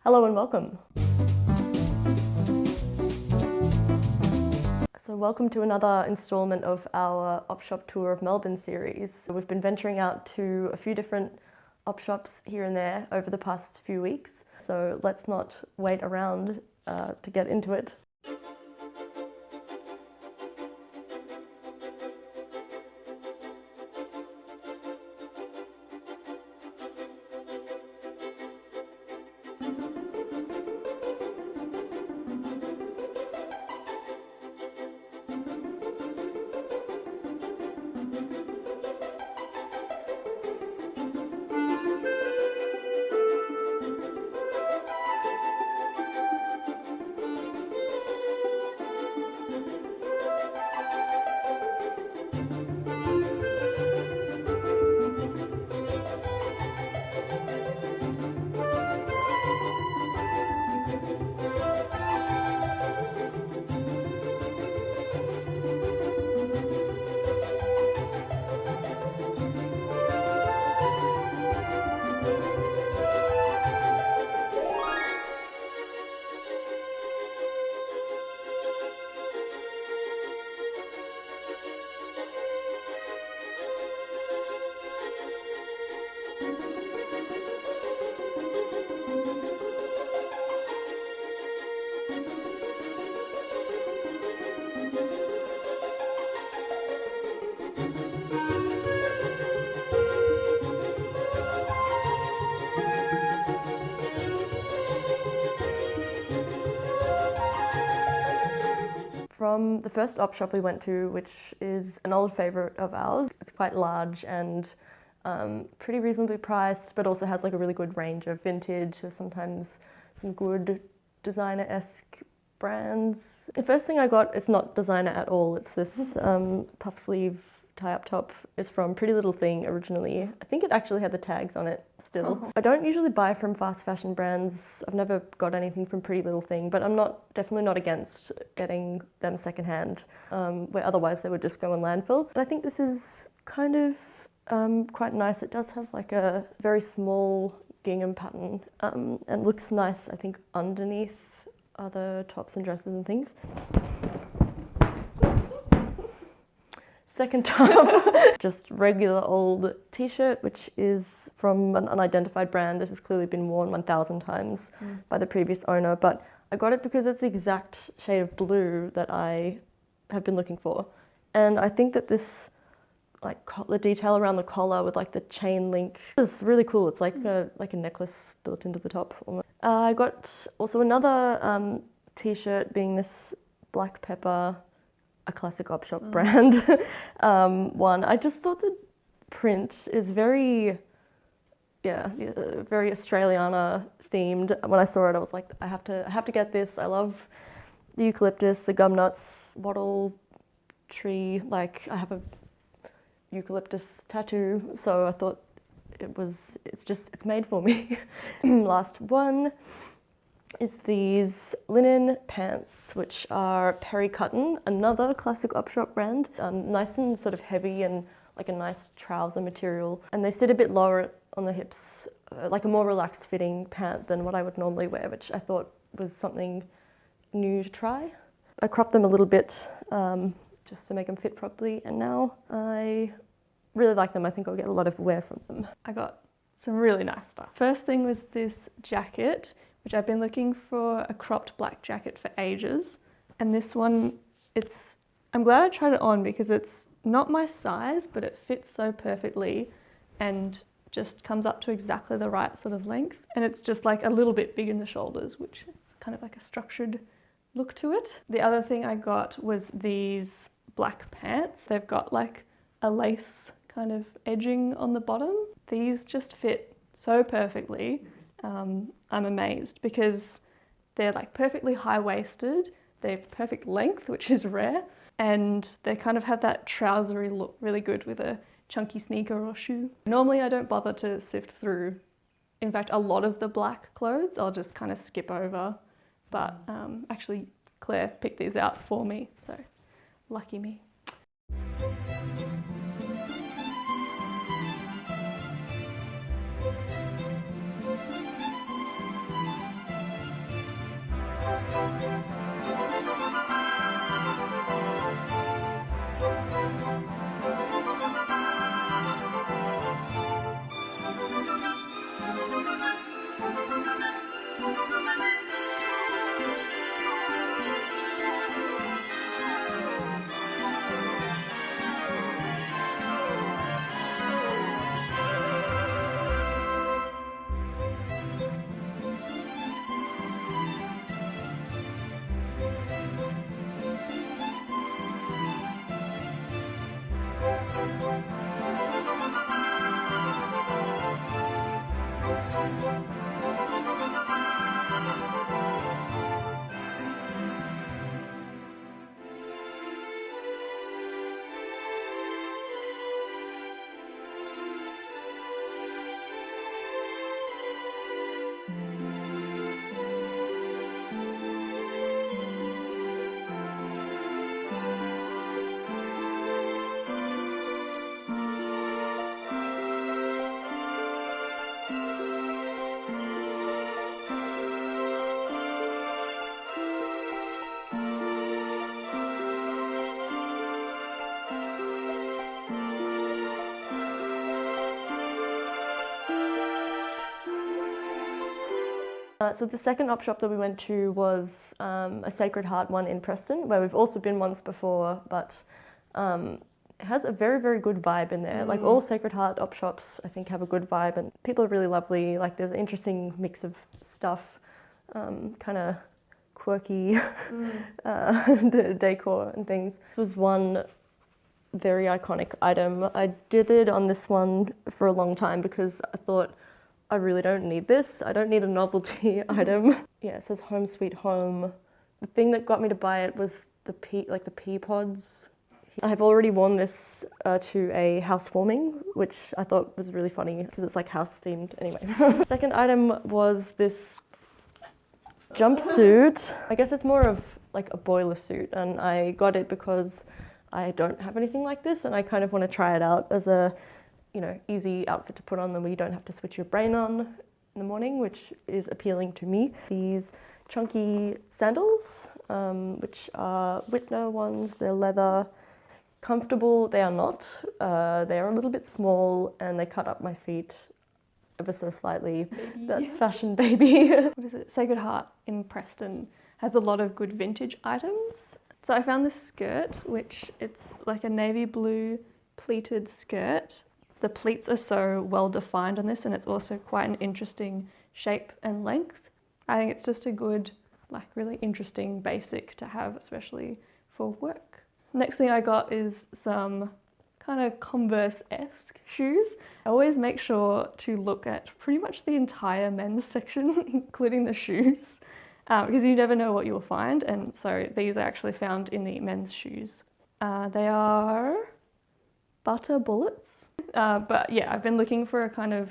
Hello and welcome. So welcome to another instalment of our op shop tour of Melbourne series. We've been venturing out to a few different op shops here and there over the past few weeks. So let's not wait around to get into it. From the first op shop we went to, which is an old favourite of ours, it's quite large and pretty reasonably priced, but also has like a really good range of vintage. There's sometimes some good designer-esque brands. The first thing I got is not designer at all. It's this puff sleeve tie-up top. It's from Pretty Little Thing originally. I think it actually had the tags on it still. I don't usually buy from fast fashion brands. I've never got anything from Pretty Little Thing, but I'm definitely not against getting them secondhand, where otherwise they would just go in landfill. But I think this is kind of quite nice. It does have like a very small gingham pattern and looks nice, I think, underneath other tops and dresses and things. Second top, just regular old t-shirt, which is from an unidentified brand. This has clearly been worn 1,000 times by the previous owner, but I got it because it's the exact shade of blue that I have been looking for. And I think that this, like the detail around the collar with like the chain link is really cool. It's like a necklace built into the top. I got also another t-shirt, being this black pepper, a classic op shop brand one. I just thought the print is very Australiana themed. When I saw it, I was like, I have to get this. I love the eucalyptus, the gum nuts, wattle tree. Like, I have a eucalyptus tattoo, so I thought it's made for me. Last one is these linen pants, which are Perry-Cotton, another classic op shop brand. Nice and sort of heavy and like a nice trouser material. And they sit a bit lower on the hips, like a more relaxed fitting pant than what I would normally wear, which I thought was something new to try. I cropped them a little bit just to make them fit properly, and now I really like them. I think I'll get a lot of wear from them. I got some really nice stuff. First thing was this jacket, which I've been looking for a cropped black jacket for ages. And this one, I'm glad I tried it on because it's not my size, but it fits so perfectly and just comes up to exactly the right sort of length. And it's just like a little bit big in the shoulders, which is kind of like a structured look to it. The other thing I got was these black pants. They've got like a lace kind of edging on the bottom. These just fit so perfectly. I'm amazed because they're like perfectly high-waisted, they're perfect length, which is rare, and they kind of have that trousery look really good with a chunky sneaker or shoe. Normally I don't bother to sift through. In fact, a lot of the black clothes I'll just kind of skip over, but actually Claire picked these out for me, so lucky me. So the second op shop that we went to was a Sacred Heart one in Preston, where we've also been once before, but it has a very, very good vibe in there. Like all Sacred Heart op shops, I think, have a good vibe, and people are really lovely. Like there's an interesting mix of stuff, kind of quirky decor and things. This was one very iconic item. I dithered on this one for a long time because I thought, I really don't need this. I don't need a novelty item. Yeah, it says Home Sweet Home. The thing that got me to buy it was the pea pods. I have already worn this to a housewarming, which I thought was really funny because it's like house themed anyway. Second item was this jumpsuit. I guess it's more of like a boiler suit, and I got it because I don't have anything like this and I kind of want to try it out as a, you know, easy outfit to put on that you don't have to switch your brain on in the morning, which is appealing to me. These chunky sandals, which are Whitner ones, they're leather. Comfortable, they are not. They are a little bit small and they cut up my feet ever so slightly. Baby. That's fashion, baby. What is it? Sacred Heart in Preston has a lot of good vintage items. So I found this skirt, which it's like a navy blue pleated skirt. The pleats are so well defined on this, and it's also quite an interesting shape and length. I think it's just a good, like really interesting basic to have, especially for work. Next thing I got is some kind of Converse-esque shoes. I always make sure to look at pretty much the entire men's section, including the shoes, because you never know what you'll find. And so these are actually found in the men's shoes. They are butter bullets. But yeah, I've been looking for a kind of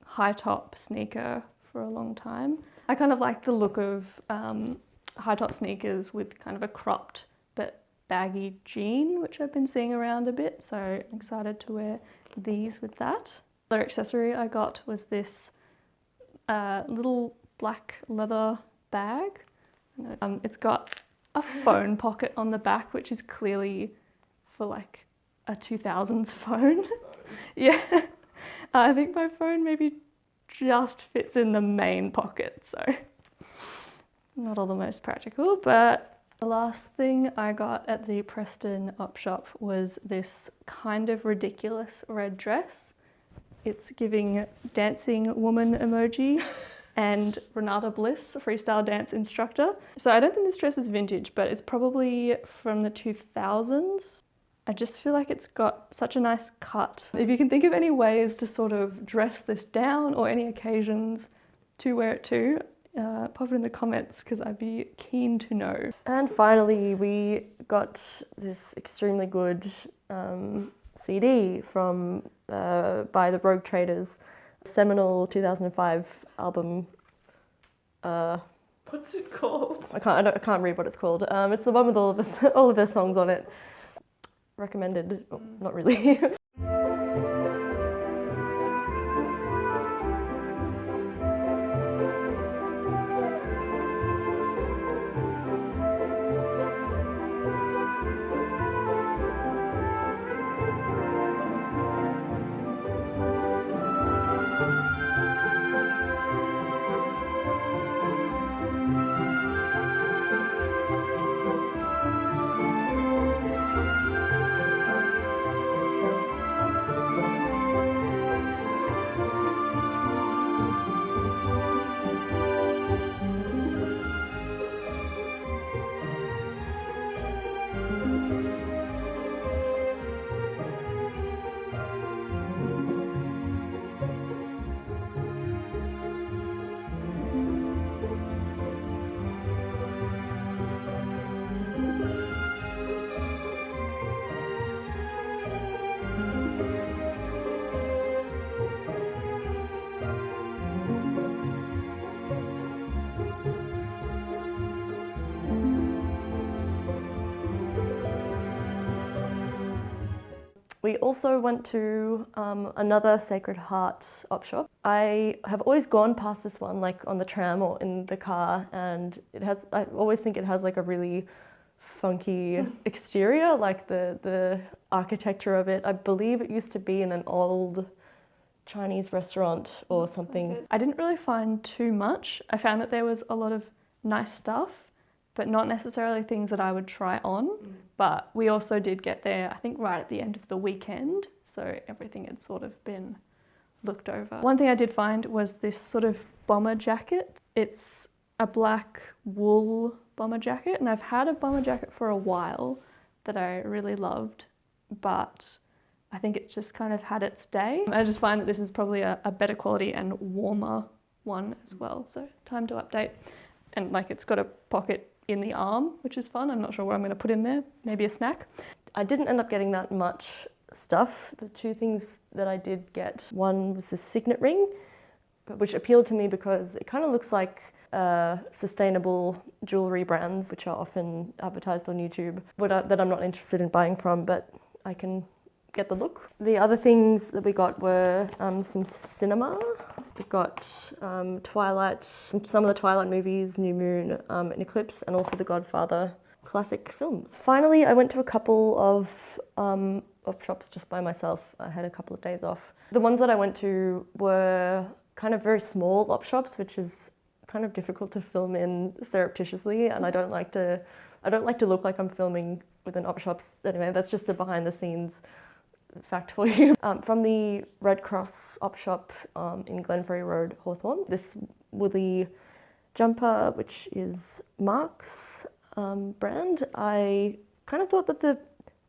high top sneaker for a long time. I kind of like the look of high top sneakers with kind of a cropped but baggy jean, which I've been seeing around a bit, so I'm excited to wear these with that. The other accessory I got was this little black leather bag. It's got a phone pocket on the back, which is clearly for like a 2000s phone. Yeah, I think my phone maybe just fits in the main pocket, so not all the most practical. But the last thing I got at the Preston op shop was this kind of ridiculous red dress. It's giving dancing woman emoji and Renata Bliss, freestyle dance instructor. So I don't think this dress is vintage, but it's probably from the 2000s. I just feel like it's got such a nice cut. If you can think of any ways to sort of dress this down or any occasions to wear it to, pop it in the comments because I'd be keen to know. And finally, we got this extremely good CD from by the Rogue Traders, seminal 2005 album. What's it called? I can't read what it's called. It's the one with all of their songs on it. Recommended. Oh, not really. We also went to another Sacred Heart op shop. I have always gone past this one, like on the tram or in the car, and I always think it has like a really funky exterior, like the architecture of it. I believe it used to be in an old Chinese restaurant or something. I didn't really find too much. I found that there was a lot of nice stuff, but not necessarily things that I would try on. But we also did get there, I think, right at the end of the weekend, so everything had sort of been looked over. One thing I did find was this sort of bomber jacket. It's a black wool bomber jacket, and I've had a bomber jacket for a while that I really loved, but I think it's just kind of had its day. I just find that this is probably a better quality and warmer one as well, so time to update. And like, it's got a pocket in the arm, which is fun. I'm not sure what I'm going to put in there, maybe a snack. I didn't end up getting that much stuff. The two things that I did get, one was this signet ring, which appealed to me because it kind of looks like sustainable jewellery brands, which are often advertised on YouTube, that I'm not interested in buying from, but I can get the look. The other things that we got were some cinema. We got Twilight, some of the Twilight movies, New Moon and Eclipse, and also the Godfather classic films. Finally, I went to a couple of op shops just by myself. I had a couple of days off. The ones that I went to were kind of very small op shops, which is kind of difficult to film in surreptitiously, and I don't like to look like I'm filming within op shops. Anyway, that's just a behind the scenes fact for you. From the Red Cross op shop in Glenferrie Rd, Hawthorn, this woolly jumper, which is Mark's brand. I kind of thought that the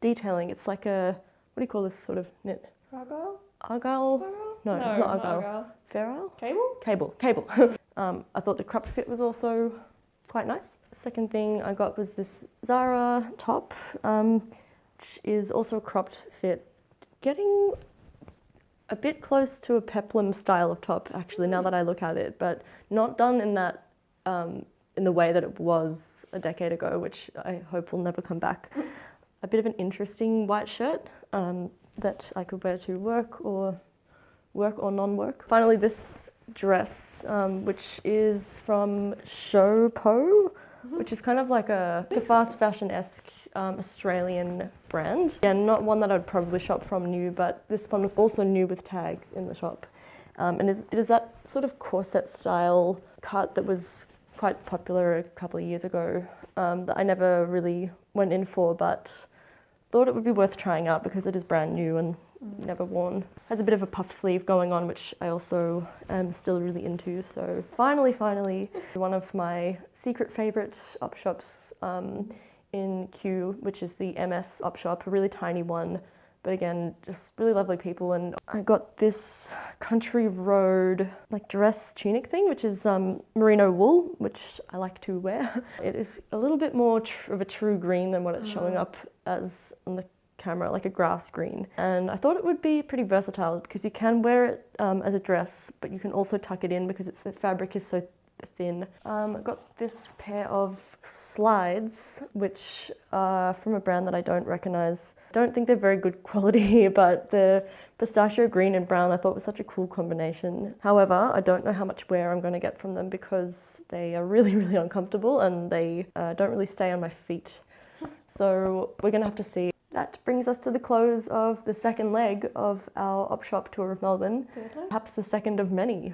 detailing, it's like a, what do you call this sort of knit? Argyle? Argyle? No, it's not Argyle. Feral? Cable. I thought the crop fit was also quite nice. The second thing I got was this Zara top, which is also a cropped fit. Getting a bit close to a peplum style of top, actually, now that I look at it, but not done in that, in the way that it was a decade ago, which I hope will never come back. A bit of an interesting white shirt that I could wear to work or non-work. Finally, this dress, which is from Showpo, which is kind of like a fast fashion-esque Australian brand. Again, not one that I'd probably shop from new, but this one was also new with tags in the shop. And it is that sort of corset style cut that was quite popular a couple of years ago that I never really went in for, but thought it would be worth trying out because it is brand new and never worn. Has a bit of a puff sleeve going on, which I also am still really into. So finally, one of my secret favourite op shops in Kew, which is the MS op shop, a really tiny one, but again, just really lovely people. And I got this Country Road like dress tunic thing, which is merino wool, which I like to wear. It is a little bit more of a true green than what it's showing up as on the camera, like a grass green. And I thought it would be pretty versatile because you can wear it as a dress, but you can also tuck it in because the fabric is so thin. I got this pair of slides, which are from a brand that I don't recognise. Don't think they're very good quality, but the pistachio green and brown I thought was such a cool combination. However, I don't know how much wear I'm going to get from them because they are really, really uncomfortable and they don't really stay on my feet. So we're going to have to see. That brings us to the close of the second leg of our op shop tour of Melbourne. Perhaps the second of many.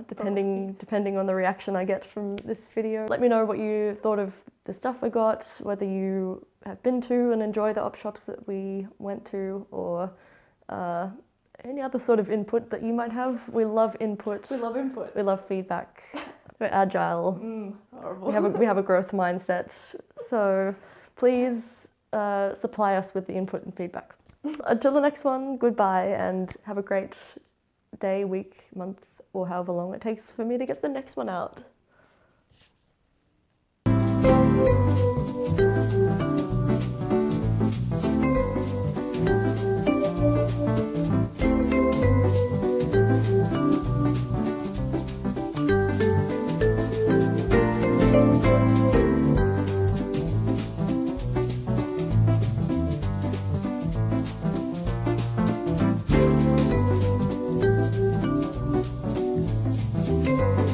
Depending on the reaction I get from this video. Let me know what you thought of the stuff I got, whether you have been to and enjoy the op shops that we went to, or any other sort of input that you might have. We love input. We love feedback. We're agile. Horrible. We have a growth mindset. So please supply us with the input and feedback. Until the next one, goodbye and have a great day, week, month, or however long it takes for me to get the next one out.